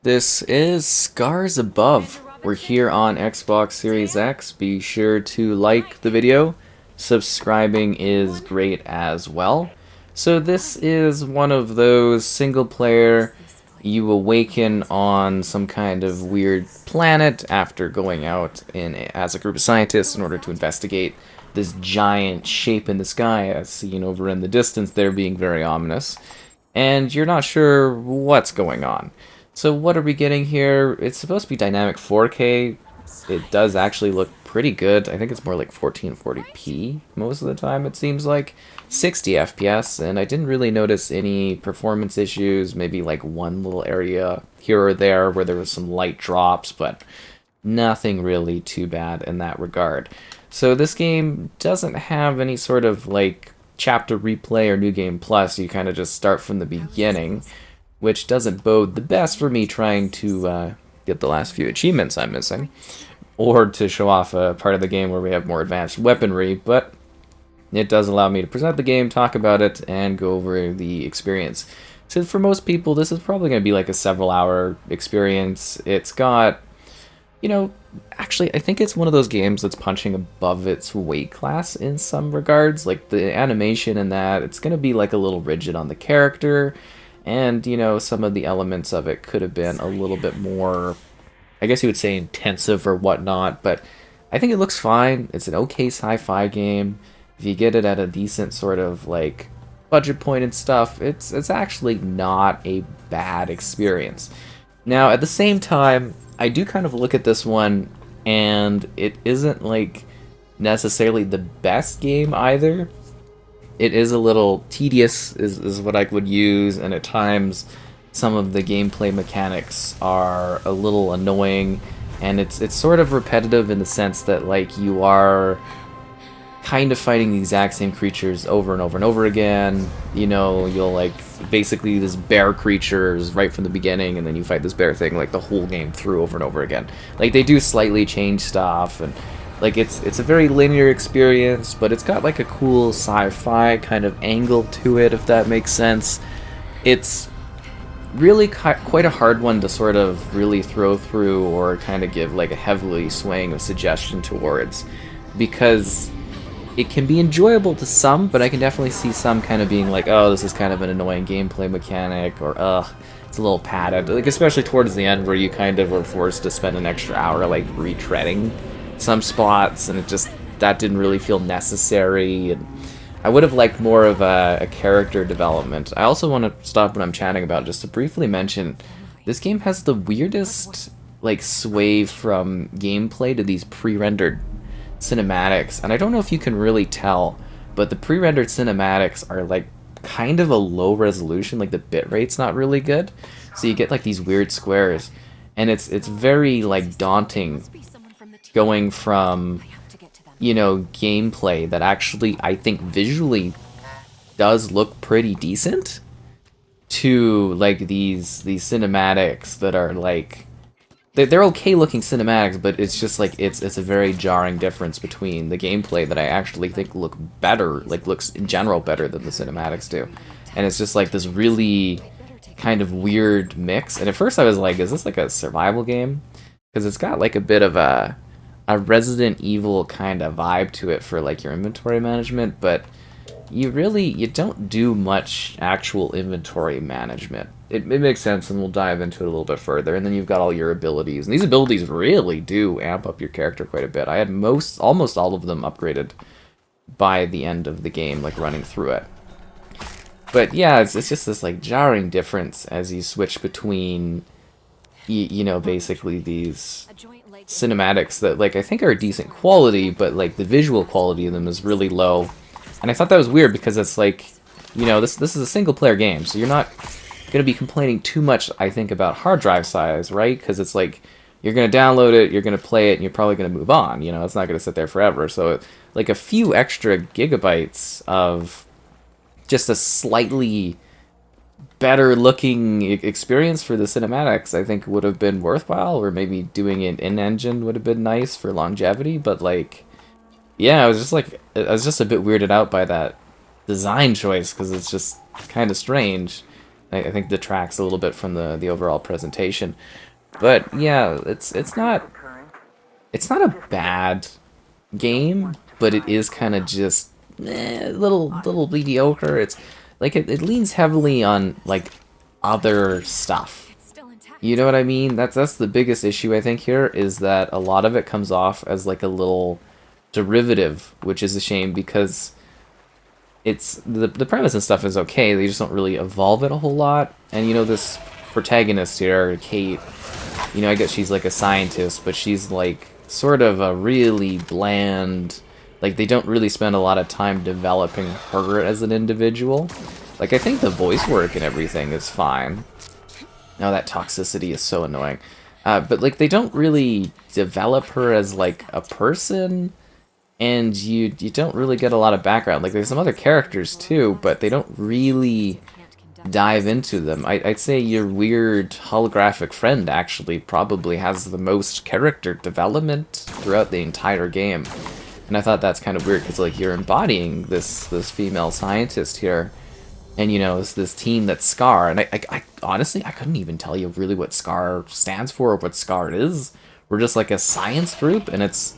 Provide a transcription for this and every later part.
This is Scars Above. We're here on Xbox Series X. Be sure to like the video. Subscribing is great as well. So this is one of those single player, you awaken on some kind of weird planet after going out as a group of scientists in order to investigate this giant shape in the sky as seen over in the distance there, being very ominous. And you're not sure what's going on. So what are we getting here? It's supposed to be dynamic 4K. It does actually look pretty good. I think it's more like 1440p most of the time, it seems like. 60 FPS, and I didn't really notice any performance issues, maybe like one little area here or there where there was some light drops, but nothing really too bad in that regard. So this game doesn't have any sort of like chapter replay or new game plus. You kind of just start from the beginning, which doesn't bode the best for me trying to get the last few achievements I'm missing, or to show off a part of the game where we have more advanced weaponry, but it does allow me to present the game, talk about it, and go over the experience. So for most people, this is probably going to be like a several-hour experience. It's got, actually, I think it's one of those games that's punching above its weight class in some regards. Like, the animation in that, it's going to be like a little rigid on the character, and, some of the elements of it could have been a little bit more, I guess you would say, intensive or whatnot, but I think it looks fine. It's an okay sci-fi game. If you get it at a decent sort of like budget point and stuff, it's actually not a bad experience. Now, at the same time, I do kind of look at this one, and it isn't like necessarily the best game either. It is a little tedious, is what I would use, and at times some of the gameplay mechanics are a little annoying, and it's sort of repetitive in the sense that like you are kind of fighting the exact same creatures over and over and over again. You'll like basically this bear creatures right from the beginning, and then you fight this bear thing like the whole game through over and over again. Like they do slightly change stuff, and like it's a very linear experience, but it's got like a cool sci-fi kind of angle to it, if that makes sense. It's really quite a hard one to sort of really throw through or kind of give like a heavily swaying of suggestion towards, because it can be enjoyable to some, but I can definitely see some kind of being like, oh, this is kind of an annoying gameplay mechanic, or it's a little padded, like especially towards the end where you kind of are forced to spend an extra hour like retreading some spots, and that didn't really feel necessary, and I would have liked more of a character development. I also want to stop what I'm chatting about just to briefly mention, this game has the weirdest like sway from gameplay to these pre-rendered cinematics, and I don't know if you can really tell, but the pre-rendered cinematics are like kind of a low resolution, like the bitrate's not really good, so you get like these weird squares, and it's very like daunting going from gameplay that actually I think visually does look pretty decent to like these cinematics that are like they're okay looking cinematics, but it's just like it's a very jarring difference between the gameplay that I actually think look better, like looks in general better than the cinematics do, and it's just like this really kind of weird mix. And at first I was like, is this like a survival game? Because it's got like a bit of a Resident Evil kind of vibe to it for like your inventory management, but you don't do much actual inventory management. It makes sense, and we'll dive into it a little bit further. And then you've got all your abilities, and these abilities really do amp up your character quite a bit. I had almost all of them upgraded by the end of the game, like running through it. But yeah, it's just this like jarring difference as you switch between basically these cinematics that like I think are decent quality, but like the visual quality of them is really low. And I thought that was weird because it's like, this is a single player game, so you're not going to be complaining too much, I think, about hard drive size, right? Because it's like, you're going to download it, you're going to play it, and you're probably going to move on, it's not going to sit there forever. So like a few extra gigabytes of just a slightly better looking experience for the cinematics, I think would have been worthwhile, or maybe doing it in-engine would have been nice for longevity, but like, yeah, I was just a bit weirded out by that design choice, because it's just kind of strange. I think detracts a little bit from the overall presentation. But yeah, it's not a bad game, but it is kind of just little mediocre. It's like it leans heavily on like other stuff. You know what I mean? That's the biggest issue I think here, is that a lot of it comes off as like a little derivative, which is a shame because it's the premise and stuff is okay. They just don't really evolve it a whole lot. And you know, this protagonist here, Kate, you know, I guess she's like a scientist, but she's like sort of a really bland, like they don't really spend a lot of time developing her as an individual. Like I think the voice work and everything is fine. Now that toxicity is so annoying. But like they don't really develop her as like a person, and you don't really get a lot of background. Like there's some other characters too, but they don't really dive into them. I'd say your weird holographic friend actually probably has the most character development throughout the entire game. And I thought that's kind of weird because like you're embodying this female scientist here. And you know, it's this team that's SCAR, and I honestly, I couldn't even tell you really what SCAR stands for or what SCAR is. We're just like a science group, and it's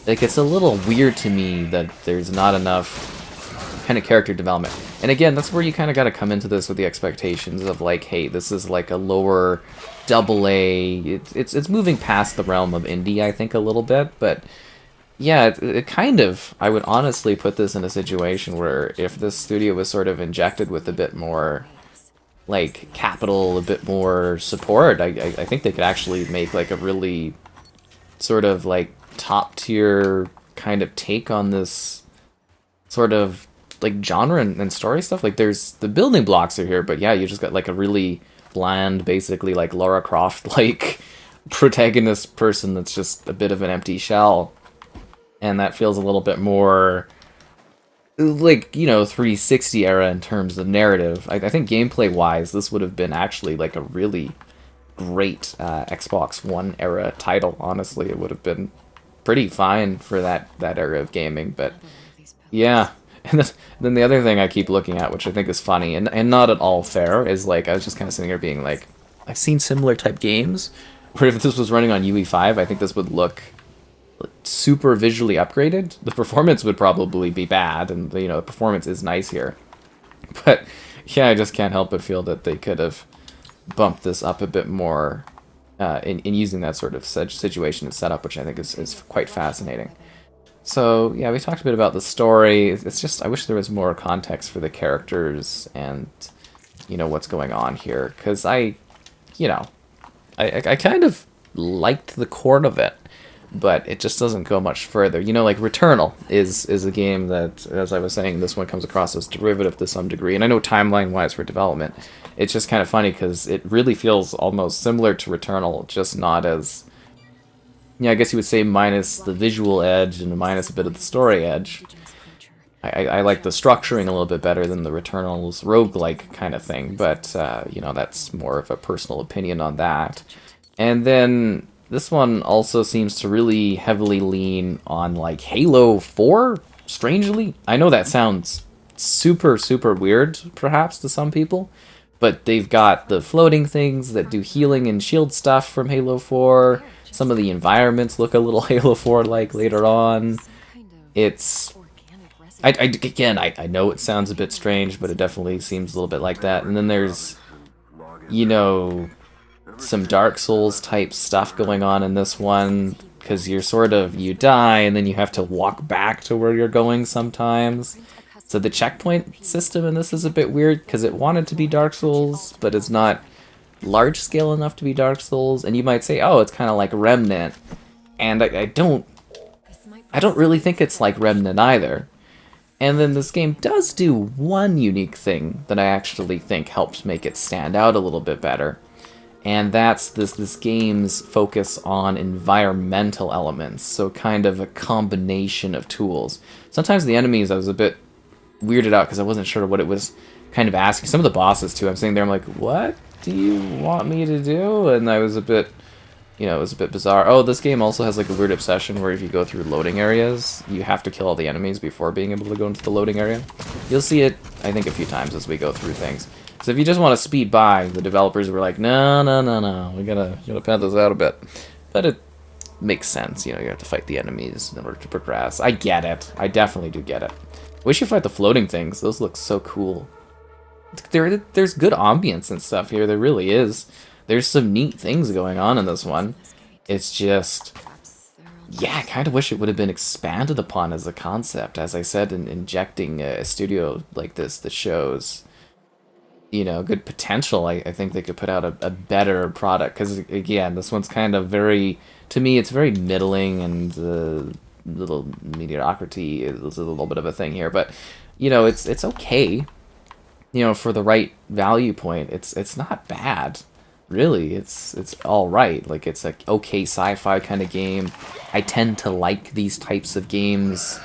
like it's a little weird to me that there's not enough kind of character development. And again, that's where you kind of got to come into this with the expectations of like, hey, this is like a lower AA. It's moving past the realm of indie, I think, a little bit, but yeah, it kind of, I would honestly put this in a situation where if this studio was sort of injected with a bit more, like, capital, a bit more support, I think they could actually make, like, a really sort of, like, top-tier kind of take on this sort of, like, genre and story stuff. Like, there's, the building blocks are here, but yeah, you just got, like, a really bland, basically, like, Lara Croft-like protagonist person that's just a bit of an empty shell. And that feels a little bit more like, you know, 360 era in terms of narrative. I think gameplay-wise, this would have been actually like a really great Xbox One era title. Honestly, it would have been pretty fine for that era of gaming. But yeah, and then the other thing I keep looking at, which I think is funny and not at all fair, is like I was just kind of sitting here being like, I've seen similar type games where if this was running on UE5, I think this would look super visually upgraded. The performance would probably be bad, and you know, the performance is nice here. But yeah, I just can't help but feel that they could have bumped this up a bit more in using that sort of situation and setup, which I think is quite fascinating. So yeah, we talked a bit about the story. It's just, I wish there was more context for the characters and, you know, what's going on here. Because I kind of liked the core of it, but it just doesn't go much further. You know, like Returnal is a game that, as I was saying, this one comes across as derivative to some degree. And I know timeline-wise for development, it's just kind of funny because it really feels almost similar to Returnal, just not as, yeah, I guess you would say minus the visual edge and minus a bit of the story edge. I like the structuring a little bit better than the Returnal's roguelike kind of thing, but, you know, that's more of a personal opinion on that. And then this one also seems to really heavily lean on, like, Halo 4, strangely. I know that sounds super, super weird, perhaps, to some people, but they've got the floating things that do healing and shield stuff from Halo 4. Some of the environments look a little Halo 4-like later on. It's... I know it sounds a bit strange, but it definitely seems a little bit like that. And then there's, you know, some Dark Souls type stuff going on in this one, because you're sort of, you die and then you have to walk back to where you're going sometimes. So the checkpoint system in this is a bit weird because it wanted to be Dark Souls, but it's not large scale enough to be Dark Souls. And you might say, oh, it's kind of like Remnant, and I don't really think it's like Remnant either. And then this game does do one unique thing that I actually think helps make it stand out a little bit better. And that's this game's focus on environmental elements, so kind of a combination of tools. Sometimes the enemies, I was a bit weirded out because I wasn't sure what it was kind of asking. Some of the bosses, too, I'm sitting there, I'm like, what do you want me to do? And I was a bit, you know, it was a bit bizarre. Oh, this game also has like a weird obsession where if you go through loading areas, you have to kill all the enemies before being able to go into the loading area. You'll see it, I think, a few times as we go through things. So if you just want to speed by, the developers were like, no, no, no, no, we gotta pad this out a bit. But it makes sense, you know, you have to fight the enemies in order to progress. I get it. I definitely do get it. Wish you fight the floating things. Those look so cool. There's good ambience and stuff here. There really is. There's some neat things going on in this one. It's just, yeah, I kind of wish it would have been expanded upon as a concept. As I said, in injecting a studio like this that shows, you know, good potential, I think they could put out a better product. Because, again, this one's kind of very, to me, it's very middling, and little mediocrity is a little bit of a thing here. But, you know, it's okay. You know, for the right value point, it's not bad. Really, it's all right. Like, it's like okay sci-fi kind of game. I tend to like these types of games.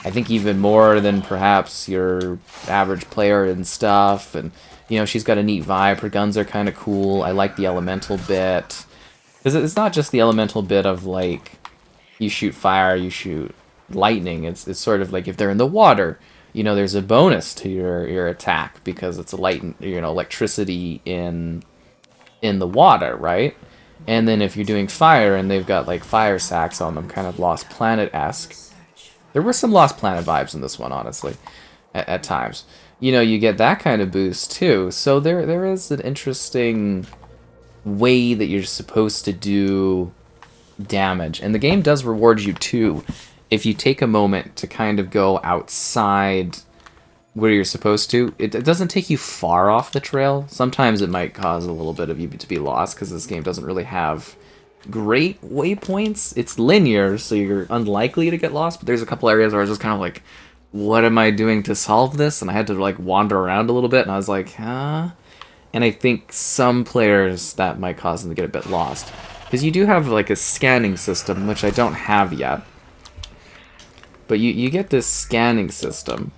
I think even more than perhaps your average player and stuff. And you know, she's got a neat vibe. Her guns are kind of cool. I like the elemental bit, because it's not just the elemental bit of like you shoot fire, you shoot lightning. It's sort of like if they're in the water, you know, there's a bonus to your attack because it's a electricity in the water, right? And then if you're doing fire and they've got like fire sacks on them, kind of Lost Planet-esque. There were some Lost Planet vibes in this one, honestly, at times. You know, you get that kind of boost too. So there is an interesting way that you're supposed to do damage. And the game does reward you too if you take a moment to kind of go outside where you're supposed to. It doesn't take you far off the trail. Sometimes it might cause a little bit of you to be lost because this game doesn't really have great waypoints. It's linear, so you're unlikely to get lost, but there's a couple areas where I was just kind of like, what am I doing to solve this? And I had to like wander around a little bit, and I was like, huh? And I think some players that might cause them to get a bit lost. Because you do have like a scanning system, which I don't have yet. But you get this scanning system,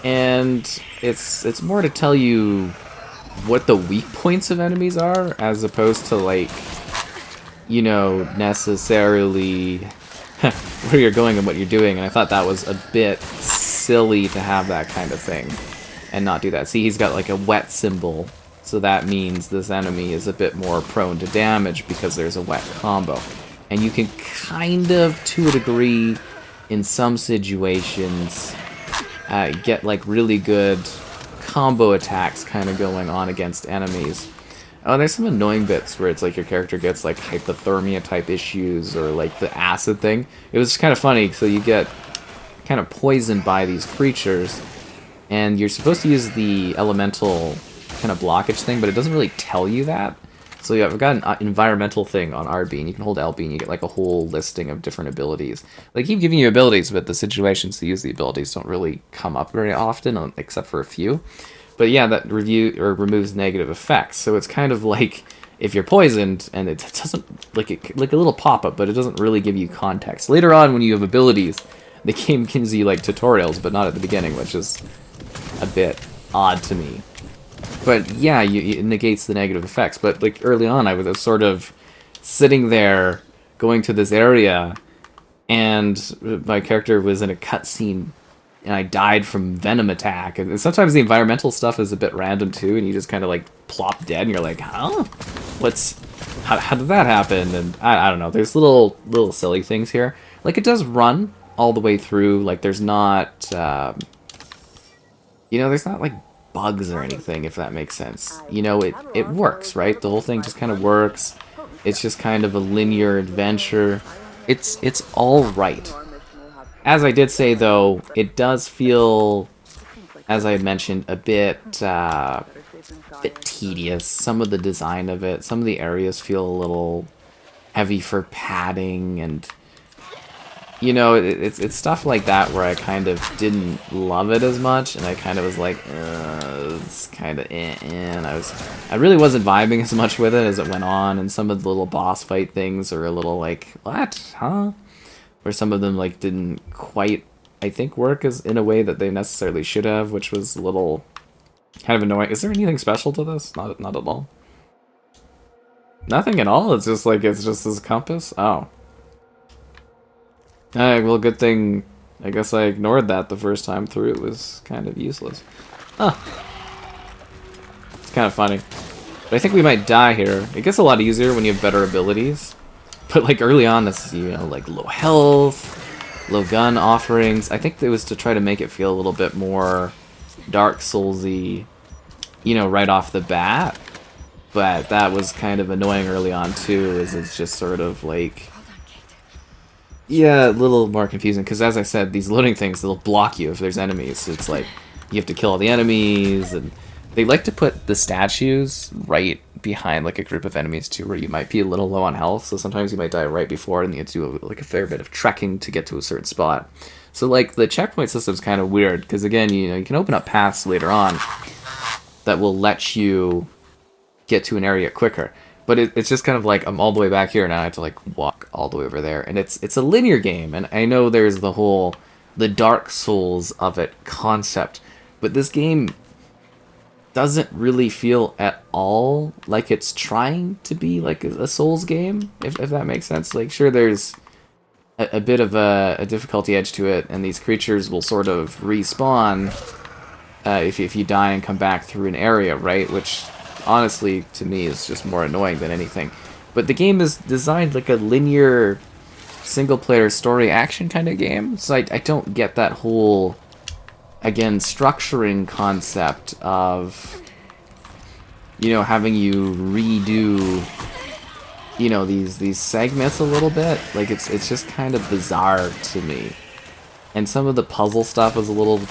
and it's more to tell you what the weak points of enemies are, as opposed to like, you know, necessarily where you're going and what you're doing. And I thought that was a bit silly to have that kind of thing and not do that. See, he's got like a wet symbol, so that means this enemy is a bit more prone to damage because there's a wet combo. And you can kind of, to a degree, in some situations, get like really good combo attacks kind of going on against enemies. Oh, there's some annoying bits where it's like your character gets like hypothermia type issues, or like the acid thing. It was kind of funny, so you get kind of poisoned by these creatures, and you're supposed to use the elemental kind of blockage thing, but it doesn't really tell you that. So yeah, I've got an environmental thing on RB, and you can hold LB, and you get like a whole listing of different abilities. They keep giving you abilities, but the situations to use the abilities don't really come up very often, except for a few. But yeah, that removes negative effects. So it's kind of like if you're poisoned, and it doesn't like a little pop-up, but it doesn't really give you context. Later on, when you have abilities, the game gives you like tutorials, but not at the beginning, which is a bit odd to me. But yeah, it negates the negative effects. But like early on, I was sort of sitting there going to this area, and my character was in a cutscene, and I died from venom attack. And sometimes the environmental stuff is a bit random too, and you just kind of like plop dead, and you're like, huh? How did that happen? And I don't know. There's little silly things here. Like, it does run all the way through. Like, there's not, there's not like bugs or anything, if that makes sense. You know, it works, right? The whole thing just kind of works. It's just kind of a linear adventure. It's all right. As I did say, though, it does feel, as I had mentioned, a bit tedious. Some of the design of it, some of the areas feel a little heavy for padding, and you know, it's stuff like that where I kind of didn't love it as much, and I kind of was like, it's kind of and I really wasn't vibing as much with it as it went on, and some of the little boss fight things are a little like, what, huh? Where some of them like didn't quite, I think, work as in a way that they necessarily should have, which was a little kind of annoying. Is there anything special to this? Not at all. Nothing at all. It's just like, it's just this compass. Oh. Alright, well, good thing, I guess I ignored that the first time through. It was kind of useless. Huh. It's kind of funny. But I think we might die here. It gets a lot easier when you have better abilities. But like early on, this is, you know, like low health, low gun offerings. I think it was to try to make it feel a little bit more Dark Souls-y, you know, right off the bat. But that was kind of annoying early on too, is it's just sort of like, yeah, a little more confusing. Because as I said, these loading things, they'll block you if there's enemies. It's like, you have to kill all the enemies, and they like to put the statues right behind like a group of enemies too, where you might be a little low on health, so sometimes you might die right before, and you have to do like a fair bit of trekking to get to a certain spot. So like the checkpoint system's kind of weird, because again, you know, you can open up paths later on that will let you get to an area quicker, but it's just kind of like, I'm all the way back here, and now I have to like walk all the way over there, and it's a linear game, and I know there's the Dark Souls of it concept, but this game doesn't really feel at all like it's trying to be like a Souls game, if that makes sense. Like, sure, there's a bit of a difficulty edge to it, and these creatures will sort of respawn if you die and come back through an area, right? Which, honestly, to me, is just more annoying than anything. But the game is designed like a linear, single-player story action kind of game, so I don't get that whole, again, structuring concept of, you know, having you redo, you know, these segments a little bit. Like, it's just kind of bizarre to me. And some of the puzzle stuff is a little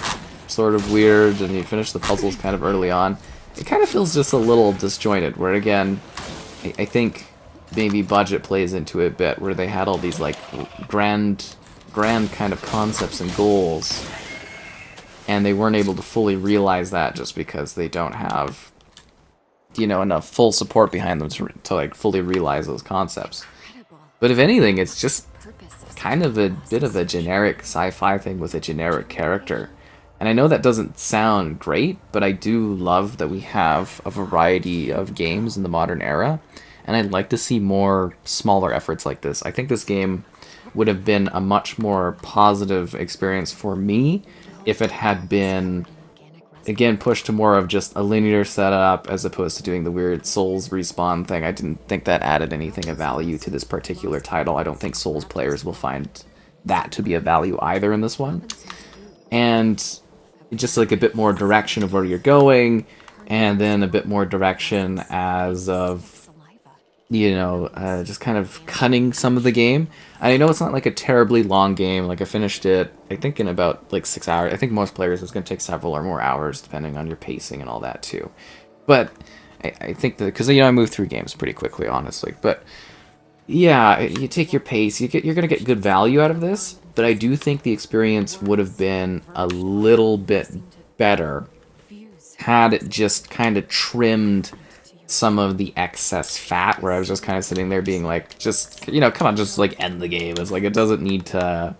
sort of weird, and you finish the puzzles kind of early on. It kind of feels just a little disjointed, where again, I think maybe budget plays into it a bit, where they had all these like grand kind of concepts and goals, and they weren't able to fully realize that just because they don't have, you know, enough full support behind them to like fully realize those concepts. But if anything, it's just kind of a bit of a generic sci-fi thing with a generic character. And I know that doesn't sound great, but I do love that we have a variety of games in the modern era, and I'd like to see more smaller efforts like this. I think this game would have been a much more positive experience for me if it had been, again, pushed to more of just a linear setup as opposed to doing the weird Souls respawn thing. I didn't think that added anything of value to this particular title. I don't think Souls players will find that to be a value either in this one. And just like a bit more direction of where you're going, and then a bit more direction as of, you know, just kind of cutting some of the game. And I know it's not like a terribly long game. Like, I finished it, I think, in about like 6 hours. I think most players it's going to take several or more hours, depending on your pacing and all that too. But I think that, because, you know, I move through games pretty quickly, honestly. But yeah, you take your pace, you're going to get good value out of this. But I do think the experience would have been a little bit better had it just kind of trimmed some of the excess fat, where I was just kind of sitting there being like, just, you know, come on, just like end the game. It's like, it doesn't need to,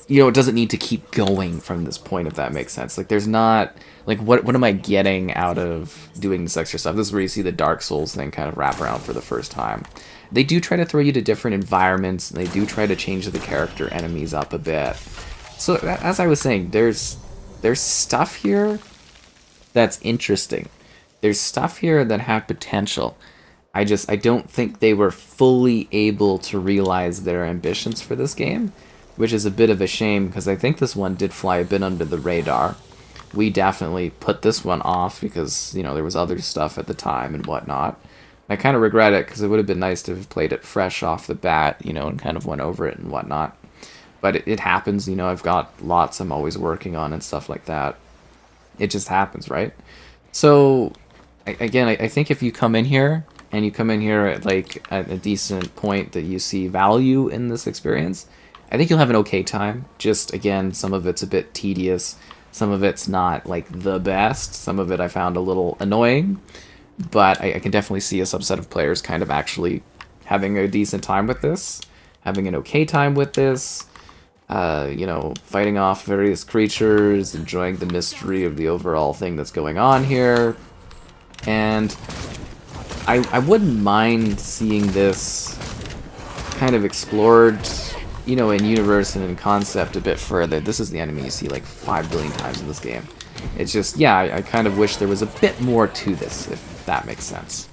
you know, it doesn't need to keep going from this point, if that makes sense. Like, there's not, like, what am I getting out of doing this extra stuff? This is where you see the Dark Souls thing kind of wrap around for the first time. They do try to throw you to different environments, and they do try to change the character enemies up a bit. So, as I was saying, there's stuff here that's interesting. There's stuff here that have potential. I don't think they were fully able to realize their ambitions for this game, which is a bit of a shame, because I think this one did fly a bit under the radar. We definitely put this one off because, you know, there was other stuff at the time and whatnot. I kind of regret it, because it would have been nice to have played it fresh off the bat, you know, and kind of went over it and whatnot. But it happens, you know, I've got lots I'm always working on and stuff like that. It just happens, right? So, again, I think if you come in here, and you come in here at, like, at a decent point that you see value in this experience, I think you'll have an okay time. Just, again, some of it's a bit tedious. Some of it's not, like, the best. Some of it I found a little annoying. But I can definitely see a subset of players kind of actually having a decent time with this, having an okay time with this, you know, fighting off various creatures, enjoying the mystery of the overall thing that's going on here. And I wouldn't mind seeing this kind of explored, you know, in universe and in concept a bit further. This is the enemy you see like 5 billion times in this game. It's just, yeah, I kind of wish there was a bit more to this, if that makes sense.